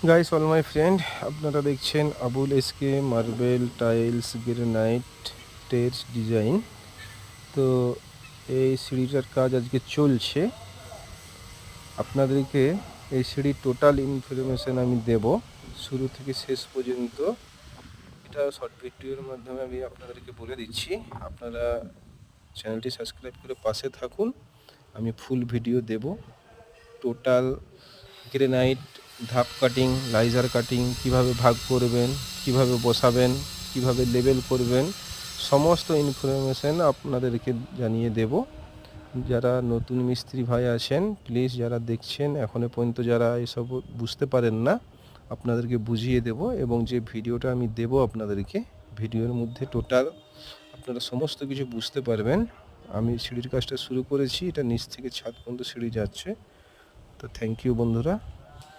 Guys all my friend, আপনারা দেখছেন Abul SK marble tiles গ্রেনাইটের ডিজাইন। তো এই সিঁড়িটার কাজ আজকে চলছে। আপনাদেরকে এই সিঁড়ির টোটাল ইনফরমেশান আমি দেব শুরু থেকে শেষ পর্যন্ত। এটা শর্ট ভিডিওর মাধ্যমে আমি আপনাদেরকে বলে দিচ্ছি। আপনারা চ্যানেলটি সাবস্ক্রাইব করে পাশে থাকুন, আমি ফুল ভিডিও দেব। টোটাল গ্রেনাইট ধাপ কাটিং, লাইজার কাটিং, কিভাবে ভাগ করবেন, কিভাবে বসাবেন, কিভাবে লেবেল করবেন, সমস্ত ইনফরমেশান আপনাদেরকে জানিয়ে দেব। যারা নতুন মিস্ত্রি ভাই আছেন, প্লিজ যারা দেখছেন এখনও পর্যন্ত যারা এসব বুঝতে পারেন না, আপনাদেরকে বুঝিয়ে দেব। এবং যে ভিডিওটা আমি দেব আপনাদেরকে, ভিডিওর মধ্যে টোটাল আপনারা সমস্ত কিছু বুঝতে পারবেন। আমি সিঁড়ির কাজটা শুরু করেছি, এটা নিচ থেকে ছাদ পর্যন্ত সিঁড়ি যাচ্ছে। তো থ্যাংক ইউ বন্ধুরা।